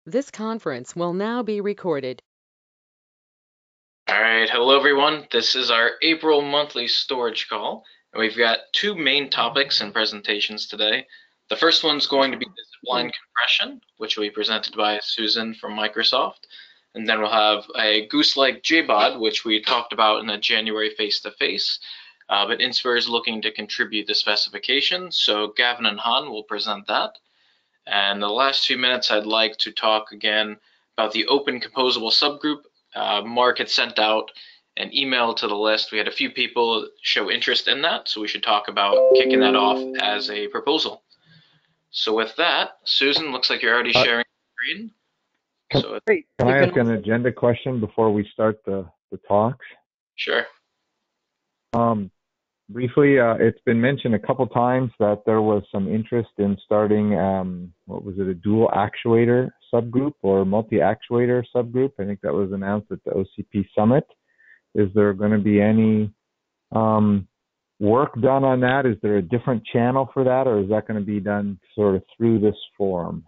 This conference will now be recorded. All right, hello everyone. This is our April monthly storage call, and we've got two main topics and presentations today. The first one's going to be the zipline compression, which will be presented by Susan from Microsoft, and then we'll have a goose-like JBOD, which we talked about in the January face-to-face, but Inspire is looking to contribute the specification, so Gavin and Han will present that. And the last few minutes, I'd like to talk again about the open composable subgroup. Mark had sent out an email to the list. We had a few people show interest in that, so we should talk about kicking that off as a proposal. So with that, Susan, looks like you're already sharing the screen. Can I ask an agenda question before we start the talks? Sure. Briefly, it's been mentioned a couple times that there was some interest in starting, what was it, a dual actuator subgroup or multi-actuator subgroup. I think that was announced at the OCP Summit. Is there going to be any work done on that? Is there a different channel for that, or is that going to be done sort of through this forum?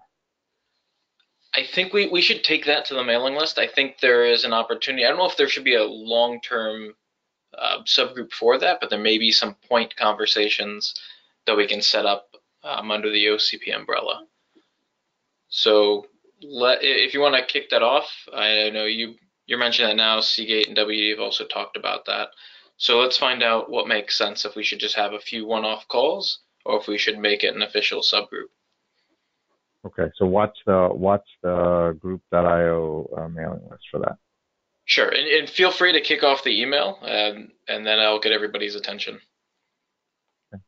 I think we should take that to the mailing list. I think there is an opportunity. I don't know if there should be a long-term subgroup for that, but there may be some point conversations that we can set up under the OCP umbrella. So if you want to kick that off, I know you're mentioning that now. Seagate and WD have also talked about that. So let's find out what makes sense, if we should just have a few one-off calls or if we should make it an official subgroup. Okay, so what's the group.io mailing list for that? Sure, and feel free to kick off the email, and then I'll get everybody's attention. Okay.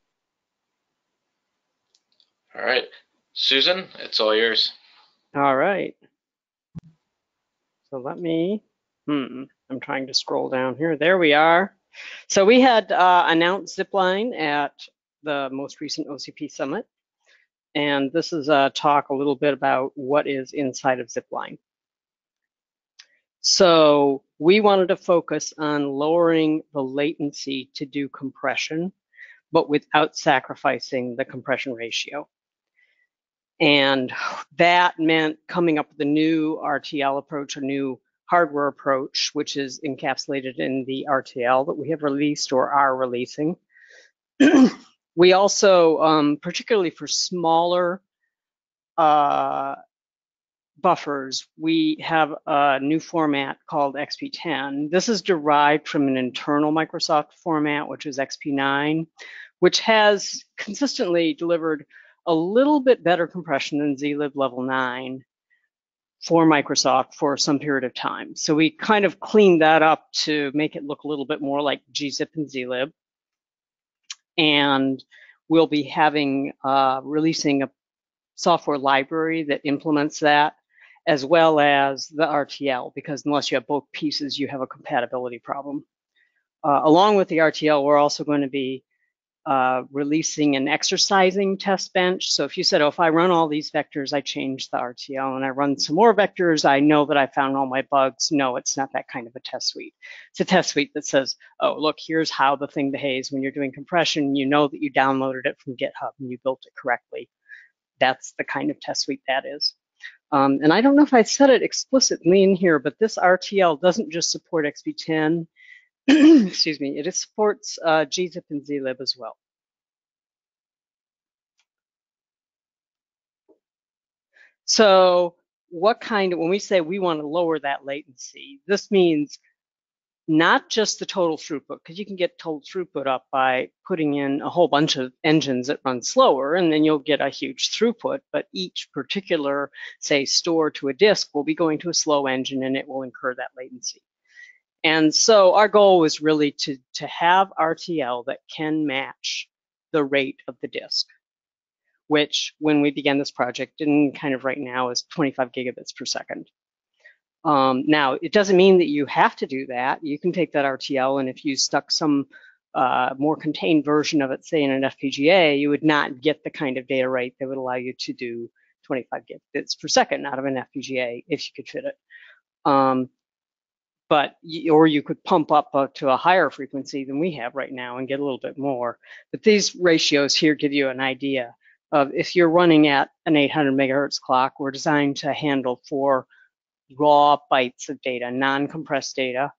All right, Susan, it's all yours. All right. So let me, I'm trying to scroll down here. There we are. So we had announced Zipline at the most recent OCP Summit. And this is a talk a little bit about what is inside of Zipline. So we wanted to focus on lowering the latency to do compression, but without sacrificing the compression ratio. And that meant coming up with a new RTL approach, a new hardware approach, which is encapsulated in the RTL that we have released or are releasing. We also, particularly for smaller buffers, we have a new format called XP10. This is derived from an internal Microsoft format, which is XP9, which has consistently delivered a little bit better compression than zlib level 9 for Microsoft for some period of time. So we kind of cleaned that up to make it look a little bit more like gzip and zlib. And we'll be having releasing a software library that implements that, as well as the RTL, because unless you have both pieces, you have a compatibility problem. Along with the RTL, we're also going to be releasing an exercising test bench. So if you said, oh, if I run all these vectors, I change the RTL, and I run some more vectors, I know that I found all my bugs. No, it's not that kind of a test suite. It's a test suite that says, oh, look, here's how the thing behaves when you're doing compression. You know that you downloaded it from GitHub and you built it correctly. That's the kind of test suite that is. And I don't know if I said it explicitly in here, but this RTL doesn't just support XP10. Excuse me, it supports gzip and zlib as well. So when we say we want to lower that latency, this means not just the total throughput, because you can get total throughput up by putting in a whole bunch of engines that run slower, and then you'll get a huge throughput, but each particular, say, store to a disk will be going to a slow engine, and it will incur that latency. And so our goal was really to have RTL that can match the rate of the disk, which when we began this project and kind of right now is 25 gigabits per second. Now, it doesn't mean that you have to do that. You can take that RTL, and if you stuck some more contained version of it, say in an FPGA, you would not get the kind of data rate that would allow you to do 25 gigabits per second out of an FPGA if you could fit it. Or you could pump up to a higher frequency than we have right now and get a little bit more. But these ratios here give you an idea. if you're running at an 800 megahertz clock, we're designed to handle 4 raw bytes of data, non-compressed data,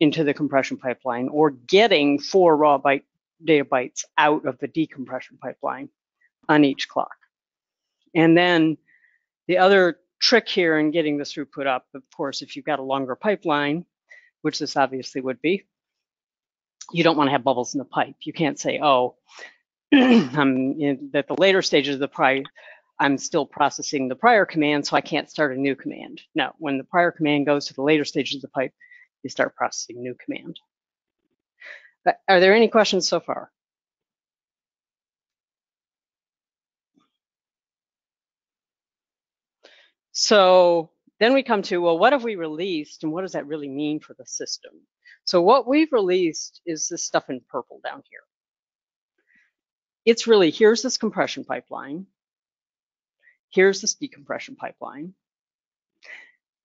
into the compression pipeline, or getting 4 raw data bytes out of the decompression pipeline on each clock. And then the other trick here in getting the throughput up, of course, if you've got a longer pipeline, which this obviously would be, you don't want to have bubbles in the pipe. You can't say, oh, at the later stages of the pipe, I'm still processing the prior command, so I can't start a new command. No, when the prior command goes to the later stages of the pipe, you start processing new command. Are there any questions so far? So then we come to, well, what have we released and what does that really mean for the system? So what we've released is this stuff in purple down here. It's really, here's this compression pipeline. Here's this decompression pipeline.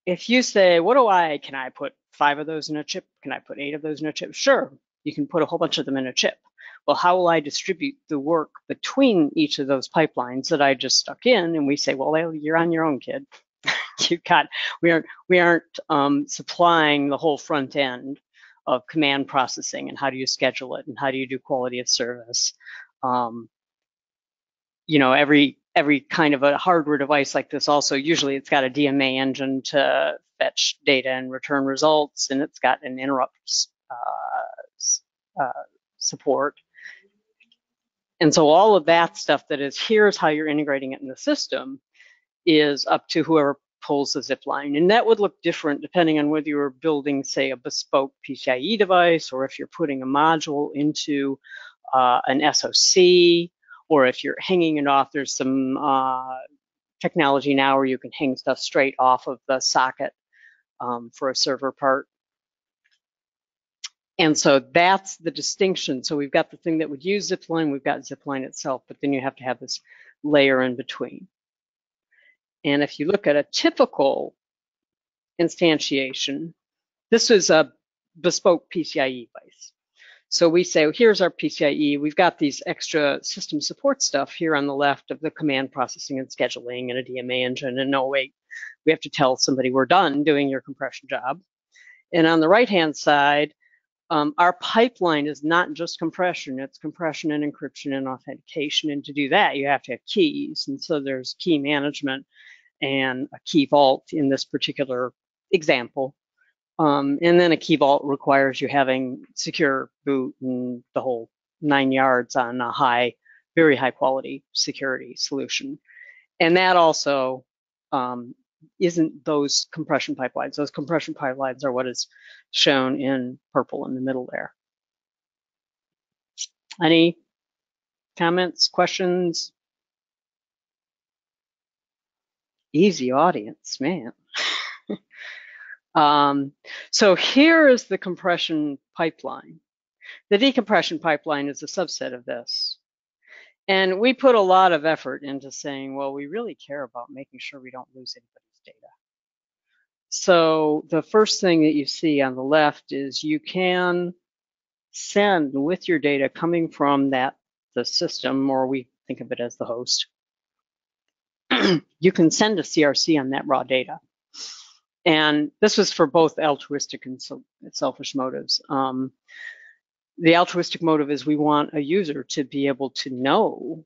If you say, can I put 5 of those in a chip? Can I put 8 of those in a chip? Sure, you can put a whole bunch of them in a chip. Well, how will I distribute the work between each of those pipelines that I just stuck in? And we say, well, you're on your own, kid. We aren't supplying the whole front end of command processing and how do you schedule it and how do you do quality of service. You know, every kind of a hardware device like this also, usually it's got a DMA engine to fetch data and return results, and it's got an interrupt support. And so all of that stuff that is, here's how you're integrating it in the system, is up to whoever pulls the zip line. And that would look different depending on whether you're building, say, a bespoke PCIe device, or if you're putting a module into an SoC, or if you're hanging it off. There's some technology now where you can hang stuff straight off of the socket for a server part. And so that's the distinction. So we've got the thing that would use zipline, we've got zipline itself, but then you have to have this layer in between. And if you look at a typical instantiation, this is a bespoke PCIe device. So we say, well, here's our PCIe. We've got these extra system support stuff here on the left of the command processing and scheduling and a DMA engine. And no, wait, we have to tell somebody we're done doing your compression job. And on the right-hand side, our pipeline is not just compression, it's compression and encryption and authentication. And to do that, you have to have keys. And so there's key management and a key vault in this particular example. And then a key vault requires you having secure boot and the whole 9 yards on a very high quality security solution. And that also isn't those compression pipelines. Those compression pipelines are what is shown in purple in the middle there. Any comments, questions? Easy audience, man. So here is the compression pipeline. The decompression pipeline is a subset of this. And we put a lot of effort into saying, well, we really care about making sure we don't lose anybody's data. So the first thing that you see on the left is you can send with your data coming from the system, or we think of it as the host. You can send a CRC on that raw data. And this was for both altruistic and selfish motives. The altruistic motive is we want a user to be able to know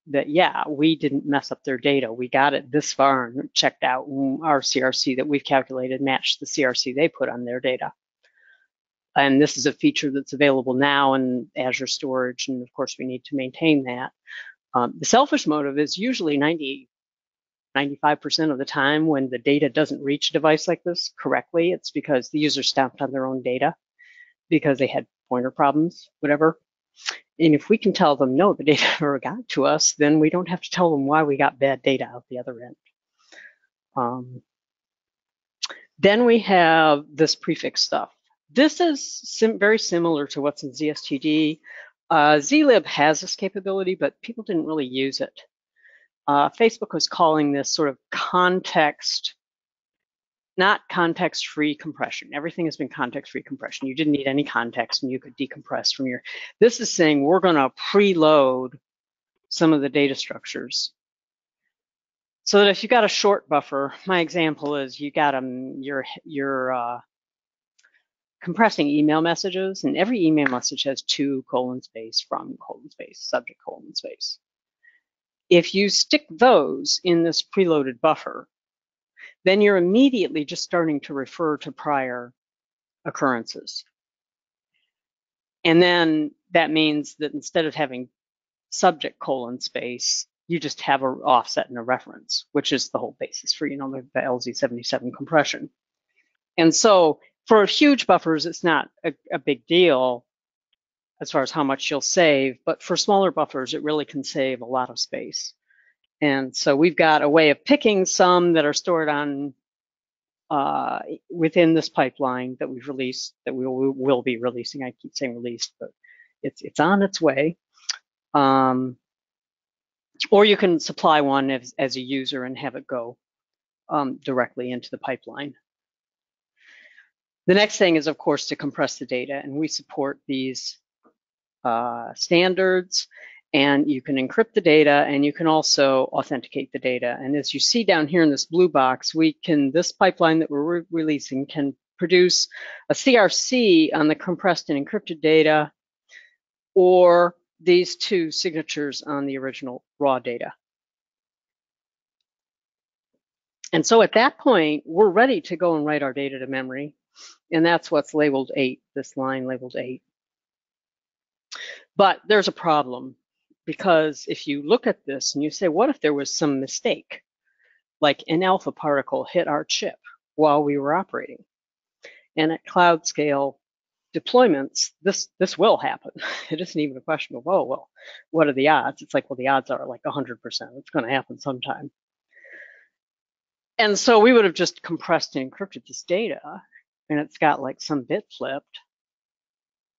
that, yeah, we didn't mess up their data. We got it this far and checked out, and our CRC that we've calculated matched the CRC they put on their data. And this is a feature that's available now in Azure Storage, and of course we need to maintain that. The selfish motive is usually 95% of the time when the data doesn't reach a device like this correctly, it's because the user stomped on their own data because they had pointer problems, whatever. And if we can tell them, no, the data never got to us, then we don't have to tell them why we got bad data out the other end. Then we have this prefix stuff. This is very similar to what's in ZSTD. zlib has this capability, but people didn't really use it. Facebook was calling this sort of not context-free compression. Everything has been context-free compression. You didn't need any context and you could decompress from your. This is saying we're going to preload some of the data structures. So that if you got a short buffer, my example is you got you're compressing email messages, and every email message has to: :space, from: space, subject: space. If you stick those in this preloaded buffer, then you're immediately just starting to refer to prior occurrences. And then that means that instead of having subject: space, you just have an offset and a reference, which is the whole basis for, the LZ77 compression. And so for huge buffers, it's not a big deal as far as how much you'll save, but for smaller buffers, it really can save a lot of space. And so we've got a way of picking some that are stored on within this pipeline that we've released, that we will be releasing. I keep saying released, but it's on its way. Or you can supply one as a user and have it go directly into the pipeline. The next thing is, of course, to compress the data, and we support these standards, and you can encrypt the data, and you can also authenticate the data. And as you see down here in this blue box, this pipeline that we're releasing can produce a CRC on the compressed and encrypted data, or these two signatures on the original raw data. And so at that point, we're ready to go and write our data to memory. And that's what's labeled 8, this line labeled 8. But there's a problem, because if you look at this and you say, what if there was some mistake, like an alpha particle hit our chip while we were operating? And at cloud scale deployments, this will happen. It isn't even a question of, oh, well, what are the odds? It's like, well, the odds are like 100%. It's going to happen sometime. And so we would have just compressed and encrypted this data, and it's got like some bit flipped.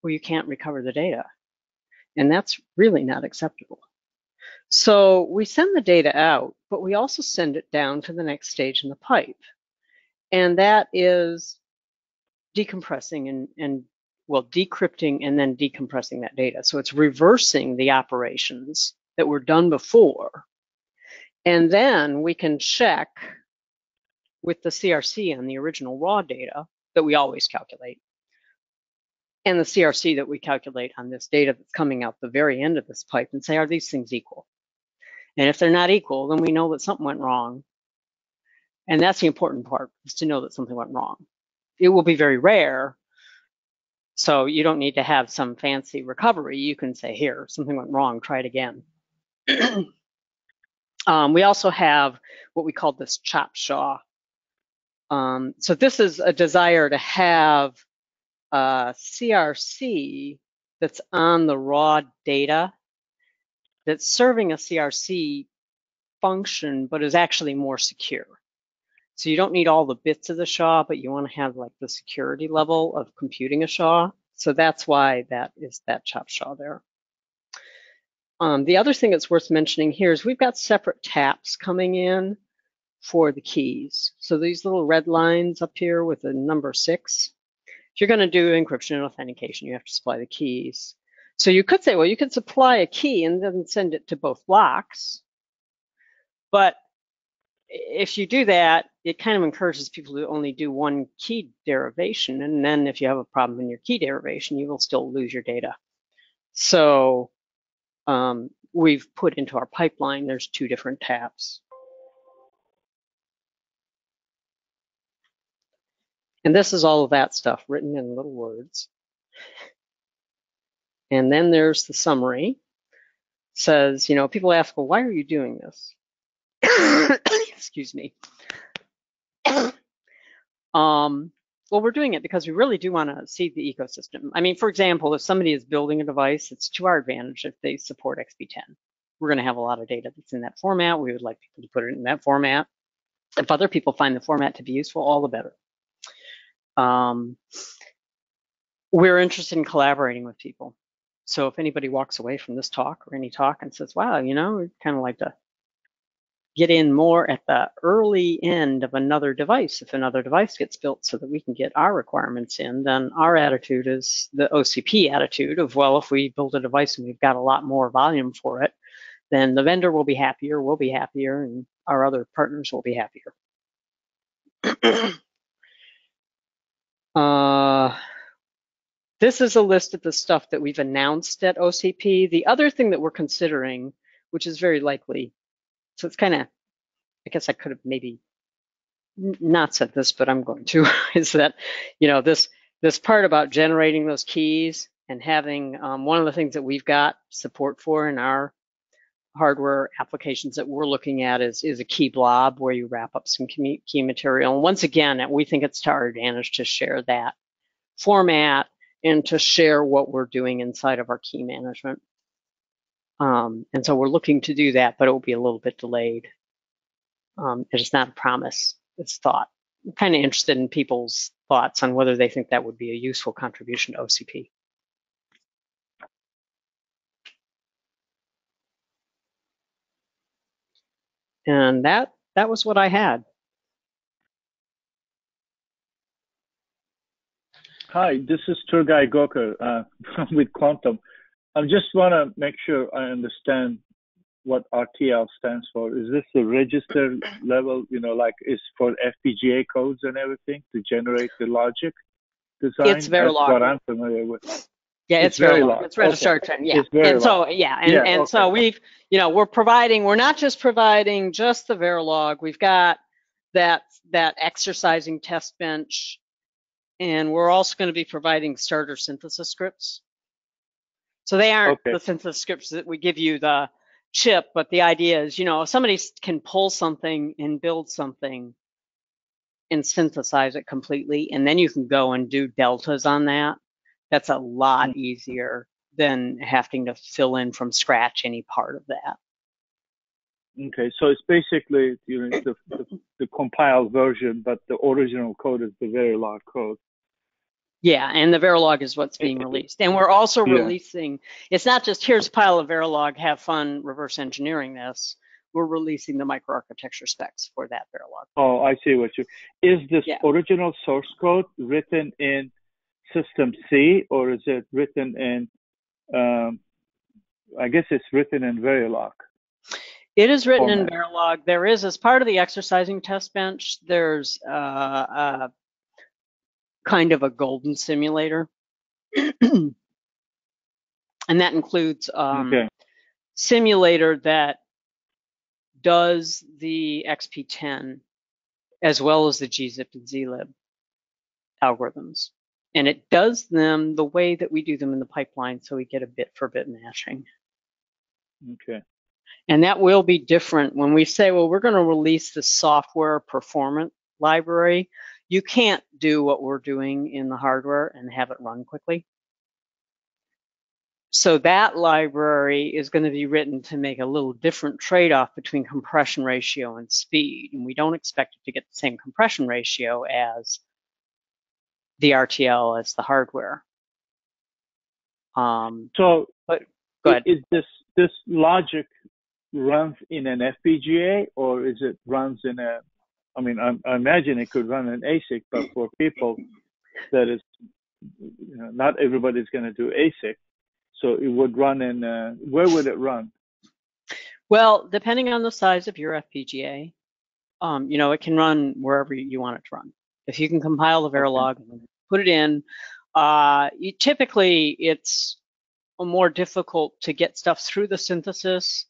Well, you can't recover the data. And that's really not acceptable. So we send the data out, but we also send it down to the next stage in the pipe. And that is decompressing and decrypting and then decompressing that data. So it's reversing the operations that were done before. And then we can check with the CRC on the original raw data that we always calculate, and the CRC that we calculate on this data that's coming out the very end of this pipe, and say, are these things equal? And if they're not equal, then we know that something went wrong. And that's the important part, is to know that something went wrong. It will be very rare, so you don't need to have some fancy recovery. You can say, here, something went wrong, try it again. We also have what we call this chop shaw. So this is a desire to have CRC that's on the raw data that's serving a CRC function, but is actually more secure. So you don't need all the bits of the SHA, but you want to have like the security level of computing a SHA. So that's why that is that chop SHA there. The other thing that's worth mentioning here is we've got separate taps coming in for the keys. So these little red lines up here with the number 6, if you're going to do encryption and authentication, you have to supply the keys. So you could say, well, you could supply a key and then send it to both blocks. But if you do that, it kind of encourages people to only do one key derivation. And then if you have a problem in your key derivation, you will still lose your data. So we've put into our pipeline, there's 2 different taps. And this is all of that stuff written in little words. And then there's the summary. It says, you know, people ask, well, why are you doing this? Excuse me. Well, we're doing it because we really do want to see the ecosystem. I mean, for example, if somebody is building a device, it's to our advantage if they support XP10. We're going to have a lot of data that's in that format. We would like people to put it in that format. If other people find the format to be useful, all the better. We're interested in collaborating with people. So if anybody walks away from this talk or any talk and says, wow, you know, we'd kind of like to get in more at the early end of another device, if another device gets built so that we can get our requirements in, then our attitude is the OCP attitude of, well, if we build a device and we've got a lot more volume for it, then the vendor will be happier, we'll be happier, and our other partners will be happier. This is a list of the stuff that we've announced at OCP. The other thing that we're considering, which is very likely, so it's kind of, I guess I could have maybe not said this, but I'm going to, is that, this part about generating those keys and having one of the things that we've got support for in our hardware applications that we're looking at is a key blob where you wrap up some key material. And once again, we think it's to our advantage to share that format and to share what we're doing inside of our key management. And so we're looking to do that, but it will be a little bit delayed. It's not a promise, it's thought. I'm kind of interested in people's thoughts on whether they think that would be a useful contribution to OCP. And that was what I had. Hi, this is Turgai Gokar with Quantum. I just want to make sure I understand what RTL stands for. Is this the register level, like is for FPGA codes and everything to generate the logic design? It's Verilog. That's what I'm familiar with. Yeah, it's Verilog. It's registrar trend. Yeah. And so, and so we've, we're not just providing just the Verilog. We've got that exercising test bench, and we're also going to be providing starter synthesis scripts. So they aren't the synthesis scripts that we give you the chip, but the idea is, if somebody can pull something and build something and synthesize it completely, and then you can go and do deltas on that. That's a lot easier than having to fill in from scratch any part of that. Okay, so it's basically the compiled version, but the original code is the Verilog code. Yeah, and the Verilog is what's being released. And we're also releasing, it's not just here's a pile of Verilog, have fun reverse engineering this. We're releasing the microarchitecture specs for that Verilog. Oh, I see what you, is this original source code written in System C, or is it written in, I guess it's written in Verilog? It is written in Verilog. There is, as part of the exercising test bench, there's kind of a golden simulator. And that includes simulator that does the XP10 as well as the gzip and zlib algorithms. And it does them the way that we do them in the pipeline, so we get a bit for bit matching. Okay. And that will be different when we say, well, we're going to release the software performance library. You can't do what we're doing in the hardware and have it run quickly. So that library is going to be written to make a little different trade-off between compression ratio and speed. And we don't expect it to get the same compression ratio as the RTL as the hardware. But go ahead. Is this logic runs in an FPGA, or is it runs in a, I imagine it could run an ASIC, but for people that is, not everybody's going to do ASIC. So it would run in, where would it run? Well, depending on the size of your FPGA, it can run wherever you want it to run. If you can compile the Verilog and put it in, typically it's more difficult to get stuff through the synthesis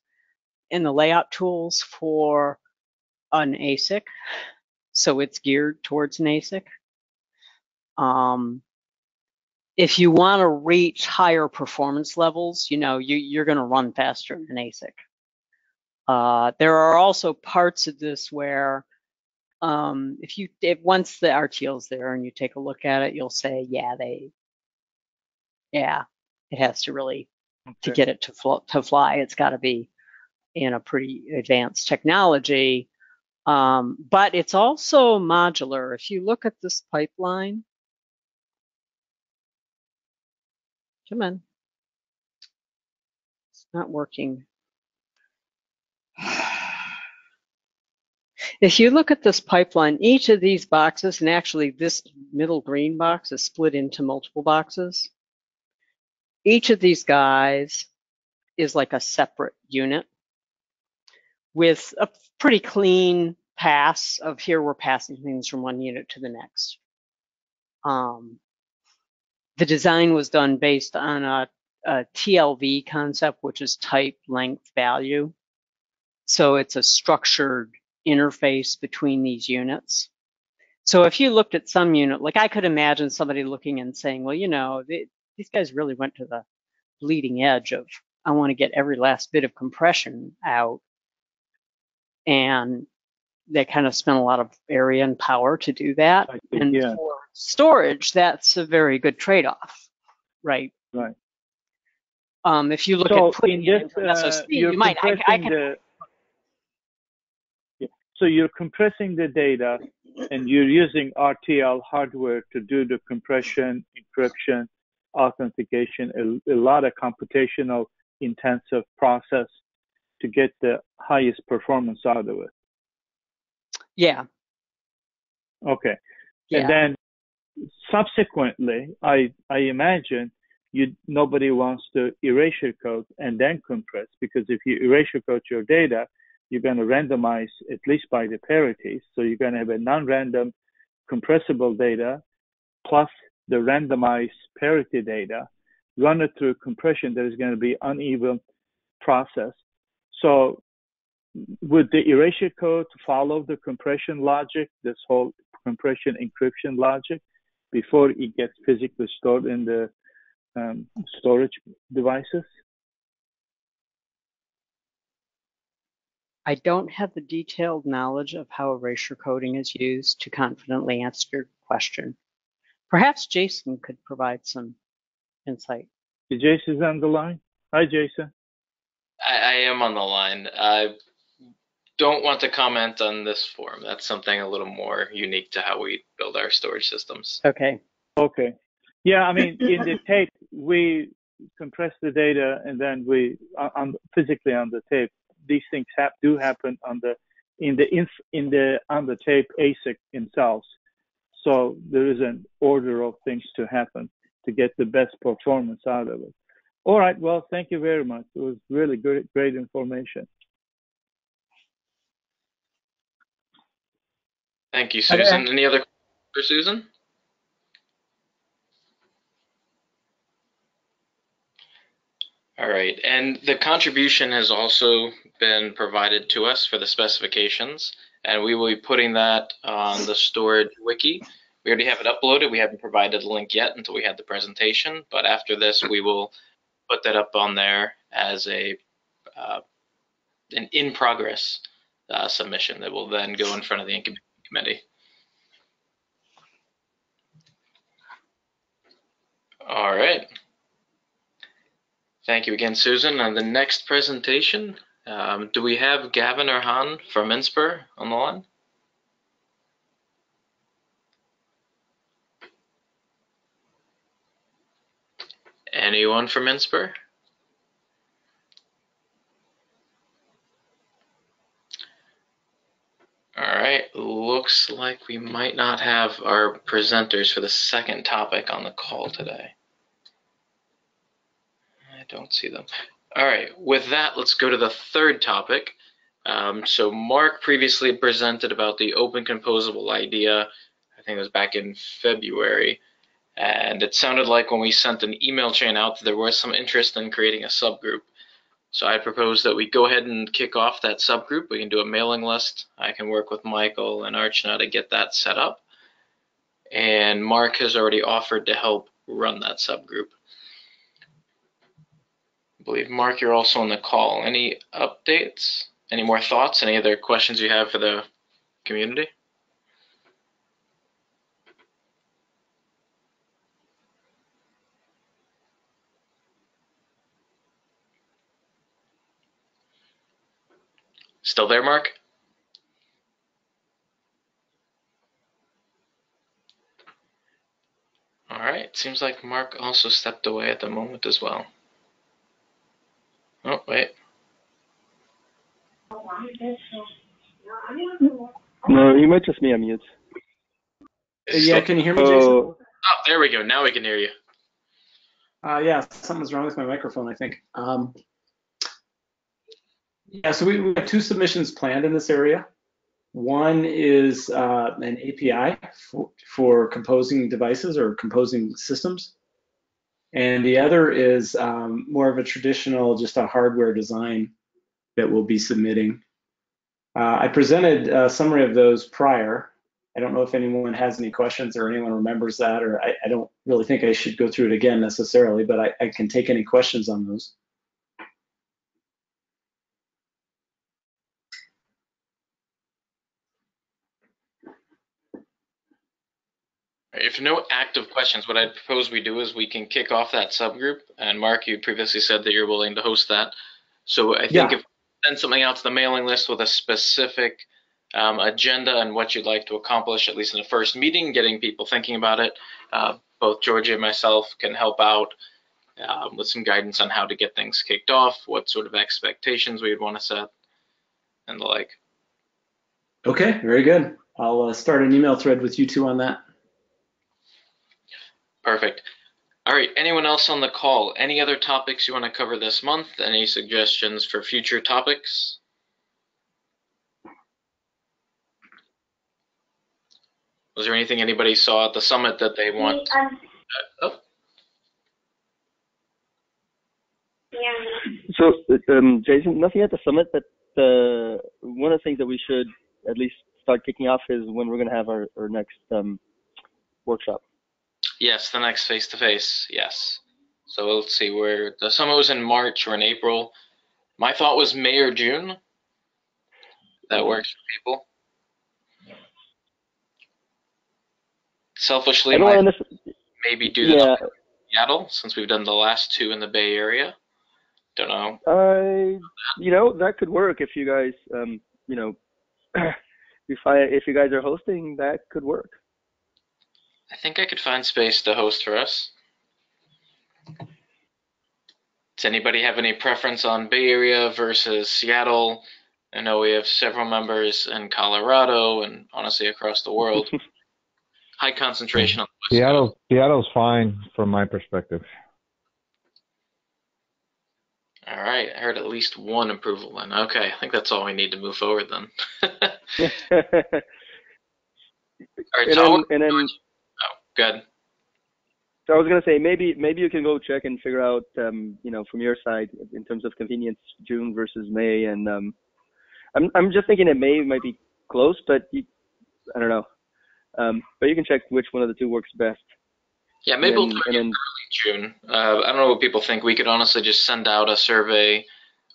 and the layout tools for an ASIC. So it's geared towards an ASIC. If you want to reach higher performance levels, you're going to run faster than ASIC. There are also parts of this where if once the RTL's there and you take a look at it, you'll say, it has to really, to get it to fly, it's got to be in a pretty advanced technology. But it's also modular. If you look at this pipeline, come on, it's not working. If you look at this pipeline, each of these boxes, and actually this middle green box is split into multiple boxes. Each of these guys is like a separate unit. with a pretty clean pass of here we're passing things from one unit to the next. The design was done based on a TLV concept, which is type length value. So it's a structured interface between these units. So if you looked at some unit, like I could imagine somebody looking and saying, well, you know, these guys really went to the bleeding edge of, I want to get every last bit of compression out. And they kind of spent a lot of area and power to do that. And for storage, that's a very good trade-off, right? Right. If you look at putting it into an SoC, you might. So you're compressing the data, and you're using RTL hardware to do the compression, encryption, authentication, a lot of computational intensive process to get the highest performance out of it. Yeah. Okay. Yeah. And then subsequently, I imagine nobody wants to erasure code and then compress, because if you erasure code your data, you're going to randomize at least by the parities. So you're going to have a non-random compressible data plus the randomized parity data, run it through compression. There is going to be uneven process. So would the erasure code follow the compression logic, this whole compression encryption logic, before it gets physically stored in the storage devices? I don't have the detailed knowledge of how erasure coding is used to confidently answer your question. Perhaps Jason could provide some insight. Jason's on the line. Hi, Jason. I am on the line. I don't want to comment on this form. That's something a little more unique to how we build our storage systems. Okay. Okay. Yeah, I mean, in the tape, we compress the data, and then we, physically on the tape, these things do happen on the tape ASIC themselves. So there is an order of things to happen to get the best performance out of it. All right. Well, thank you very much. It was really great information. Thank you, Susan. Any other questions for Susan? All right, and the contribution has also been provided to us for the specifications, and we will be putting that on the storage wiki. We already have it uploaded. We haven't provided a link yet until we had the presentation, but after this, we will put that up on there as an in-progress submission that will then go in front of the incubation committee. All right. Thank you again, Susan. On the next presentation, do we have Gavin or Han from Inspur on the line? Anyone from Inspur? All right, looks like we might not have our presenters for the second topic on the call today. I don't see them. All right, with that, let's go to the third topic. So Mark previously presented about the open composable idea. I think it was back in February. And it sounded like when we sent an email chain out that there was some interest in creating a subgroup. So I propose that we go ahead and kick off that subgroup. We can do a mailing list. I can work with Michael and Archana to get that set up. And Mark has already offered to help run that subgroup. I believe, Mark, you're also on the call. Any updates? Any more thoughts? Any other questions you have for the community? Still there, Mark? All right, seems like Mark also stepped away at the moment as well. Oh, wait. No, you might just be on mute. Yeah, can you hear me, Jason? Oh, there we go. Now we can hear you. Yeah, something's wrong with my microphone, I think. Yeah, so we have 2 submissions planned in this area. One is an API for composing devices or composing systems. And the other is more of a traditional, just a hardware design that we'll be submitting. I presented a summary of those prior. I don't know if anyone has any questions or anyone remembers that, or I don't really think I should go through it again necessarily, but I can take any questions on those. If no active questions, what I'd propose we do is we can kick off that subgroup. And Mark, you previously said that you're willing to host that. So I think if you send something out to the mailing list with a specific agenda and what you'd like to accomplish, at least in the first meeting, getting people thinking about it, both Georgia and myself can help out with some guidance on how to get things kicked off, what sort of expectations we'd want to set, and the like. Okay, very good. I'll start an email thread with you two on that. Perfect. All right, anyone else on the call? Any other topics you want to cover this month? Any suggestions for future topics? Was there anything anybody saw at the summit that they want? Oh. So, Jason, nothing at the summit, but one of the things that we should at least start kicking off is when we're going to have our next workshop. Yes, the next face-to-face, yes. So let's see, where the summit was in March or in April. My thought was May or June. That works for people. Selfishly, maybe do that in Seattle, since we've done the last 2 in the Bay Area. Don't know. You know, that could work if you guys, you know, if you guys are hosting, that could work. I think I could find space to host for us. Does anybody have any preference on Bay Area versus Seattle? I know we have several members in Colorado and honestly across the world. High concentration on the West Coast. Seattle's fine from my perspective. All right, I heard at least one approval then. Okay, I think that's all we need to move forward then. All right, oh, good. So I was gonna say maybe you can go check and figure out, you know, from your side in terms of convenience, June versus May, and I'm just thinking that May might be close, but I don't know. But you can check which one of the 2 works best. Yeah, maybe we'll target early June. I don't know what people think. We could honestly just send out a survey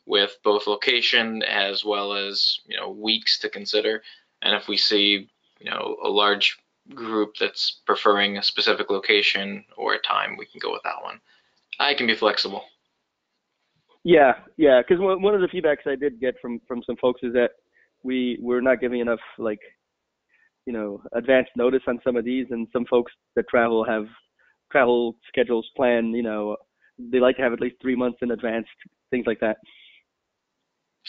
with both location as well as, you know, weeks to consider. And if we see, you know, a large group that's preferring a specific location or a time, we can go with that one. I can be flexible. Yeah, because one of the feedbacks I did get from some folks is that we're not giving enough, like, you know, advance notice on some of these, and some folks that travel have travel schedules planned, you know, they like to have at least 3 months in advance, things like that.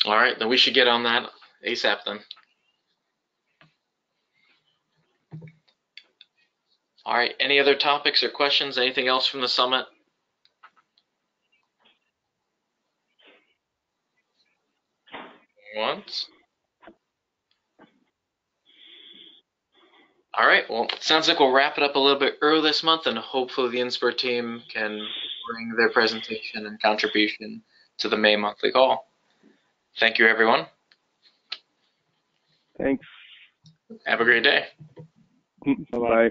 All right, then we should get on that ASAP then. All right, any other topics or questions? Anything else from the summit? Once. All right, well, it sounds like we'll wrap it up a little bit early this month, and hopefully the INSPIR team can bring their presentation and contribution to the May monthly call. Thank you, everyone. Thanks. Have a great day. Bye-bye.